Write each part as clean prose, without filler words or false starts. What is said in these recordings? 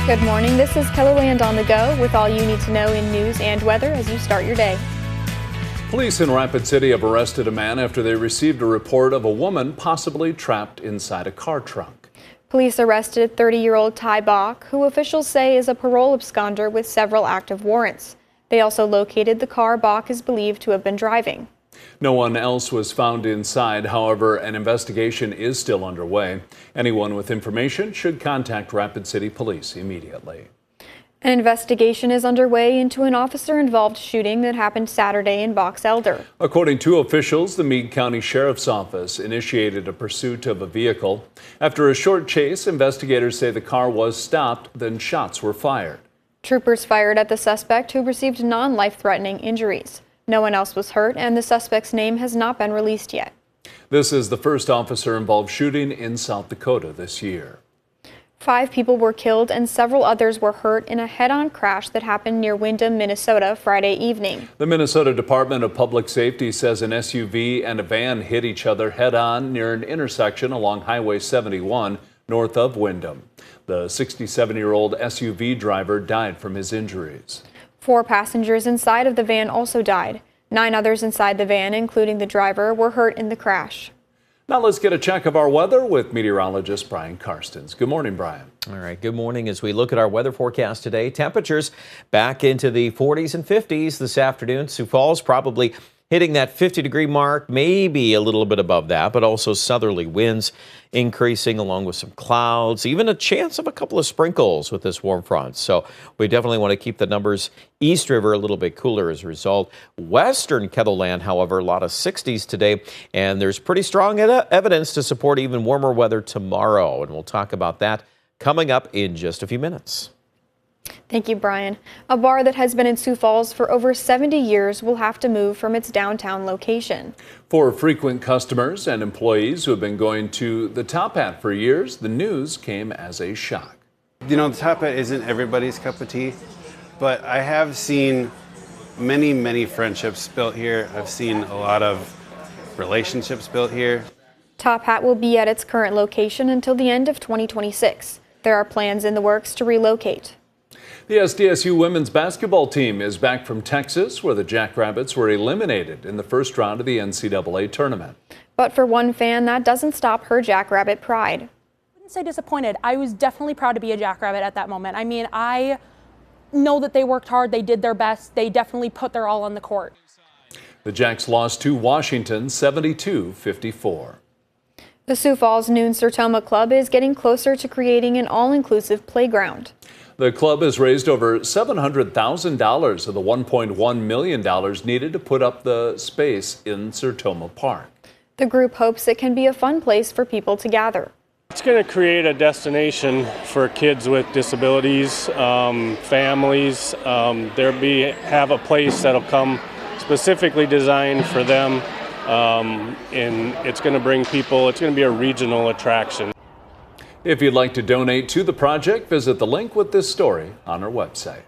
Good morning. This is Kellerland on the go with all you need to know in news and weather as you start your day. Police in Rapid City have arrested a man after they received a report of a woman possibly trapped inside a car trunk. Police arrested 30-year-old Ty Bach, who officials say is a parole absconder with several active warrants. They also located the car Bach is believed to have been driving. No one else was found inside. However, an investigation is still underway. Anyone with information should contact Rapid City Police immediately. An investigation is underway into an officer-involved shooting that happened Saturday in Box Elder. According to officials, the Meade County Sheriff's Office initiated a pursuit of a vehicle. After a short chase, investigators say the car was stopped, then shots were fired. Troopers fired at the suspect, who received non-life-threatening injuries. No one else was hurt, and the suspect's name has not been released yet. This is the first officer-involved shooting in South Dakota this year. 5 people were killed and several others were hurt in a head-on crash that happened near Windham, Minnesota, Friday evening. The Minnesota Department of Public Safety says an SUV and a van hit each other head-on near an intersection along Highway 71 north of Windham. The 67-year-old SUV driver died from his injuries. 4 passengers inside of the van also died. 9 others inside the van, including the driver, were hurt in the crash. Now let's get a check of our weather with meteorologist Brian Karstens. Good morning, Brian. All right, good morning. As we look at our weather forecast today, temperatures back into the 40s and 50s this afternoon. Sioux Falls probably hitting that 50-degree mark, maybe a little bit above that, but also southerly winds increasing along with some clouds, even a chance of a couple of sprinkles with this warm front. So we definitely want to keep the numbers East River a little bit cooler as a result. Western Kettleland, however, a lot of 60s today, and there's pretty strong evidence to support even warmer weather tomorrow, and we'll talk about that coming up in just a few minutes. Thank you, Brian. A bar that has been in Sioux Falls for over 70 years will have to move from its downtown location. For frequent customers and employees who have been going to the Top Hat for years, the news came as a shock. You know, the Top Hat isn't everybody's cup of tea, but I have seen many friendships built here. I've seen a lot of relationships built here. Top Hat will be at its current location until the end of 2026. There are plans in the works to relocate. The SDSU women's basketball team is back from Texas, where the Jackrabbits were eliminated in the first round of the NCAA tournament. But for one fan, that doesn't stop her Jackrabbit pride. I wouldn't say disappointed. I was definitely proud to be a Jackrabbit at that moment. I mean, I know that they worked hard. They did their best. They definitely put their all on the court. The Jacks lost to Washington 72-54. The Sioux Falls Noon Sertoma Club is getting closer to creating an all-inclusive playground. The club has raised over $700,000 of the $1.1 million needed to put up the space in Sertoma Park. The group hopes it can be a fun place for people to gather. It's going to create a destination for kids with disabilities, families. Have a place that'll come specifically designed for them, and it's going to bring people. It's going to be a regional attraction. If you'd like to donate to the project, visit the link with this story on our website.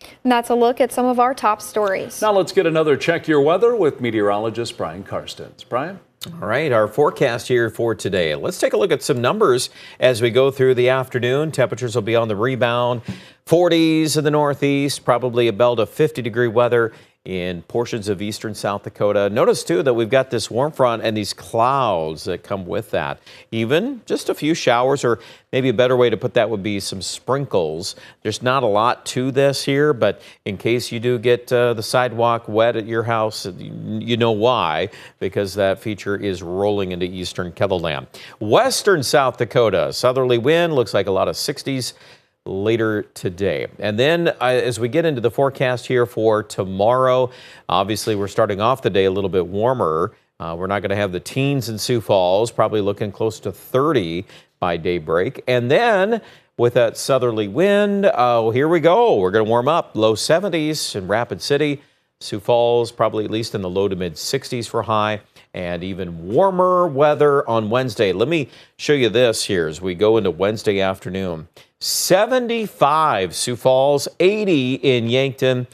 And that's a look at some of our top stories. Now let's get another Check Your Weather with meteorologist Brian Karstens. Brian? All right, our forecast here for today. Let's take a look at some numbers as we go through the afternoon. Temperatures will be on the rebound. 40s in the northeast, probably a belt of 50-degree weather in portions of eastern South Dakota. Notice, too, that we've got this warm front and these clouds that come with that. Even just a few showers, or maybe a better way to put that would be some sprinkles. There's not a lot to this here, but in case you do get the sidewalk wet at your house, you know why, because that feature is rolling into eastern Kettleland. Western South Dakota, southerly wind, looks like a lot of 60s. Later today. And then as we get into the forecast here for tomorrow, obviously we're starting off the day a little bit warmer. We're not going to have the teens in Sioux Falls, probably looking close to 30 by daybreak. And then with that southerly wind, here we go. We're going to warm up. Low 70s in Rapid City. Sioux Falls, probably at least in the low to mid 60s for high. And even warmer weather on Wednesday. Let me show you this here as we go into Wednesday afternoon. 75 Sioux Falls, 80 in Yankton.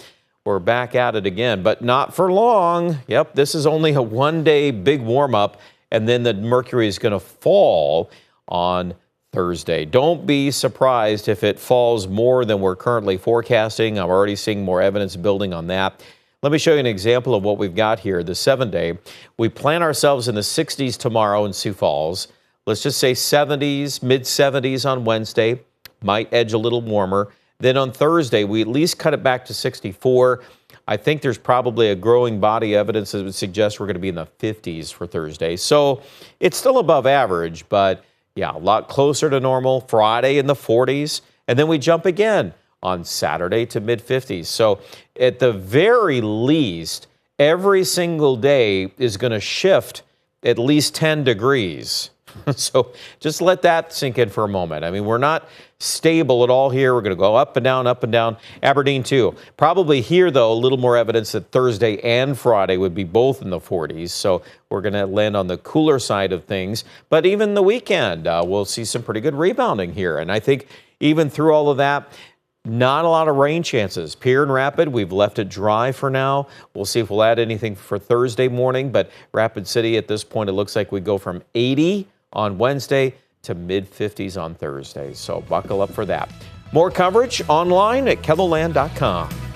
We're back at it again, but not for long. Yep, this is only a one-day big warm-up, and then the mercury is going to fall on Thursday. Don't be surprised if it falls more than we're currently forecasting. I'm already seeing more evidence building on that. Let me show you an example of what we've got here. The 7-day, we plan ourselves in the 60s tomorrow in Sioux Falls. Let's just say 70s, mid 70s on Wednesday, might edge a little warmer. Then on Thursday, we at least cut it back to 64. I think there's probably a growing body of evidence that would suggest we're going to be in the 50s for Thursday. So it's still above average, but yeah, a lot closer to normal. Friday in the 40s, and then we jump again on Saturday to mid 50s. So at the very least, every single day is going to shift at least 10 degrees. So just let that sink in for a moment. I mean, we're not stable at all here. We're going to go up and down, up and down. Aberdeen too. Probably here, though, a little more evidence that Thursday and Friday would be both in the 40s. So we're going to land on the cooler side of things. But even the weekend, we'll see some pretty good rebounding here. And I think even through all of that, not a lot of rain chances. Pierre and Rapid, we've left it dry for now. We'll see if we'll add anything for Thursday morning. But Rapid City, at this point, it looks like we go from 80 on Wednesday to mid 50s on Thursday. So buckle up for that. More coverage online at KELOLAND.com.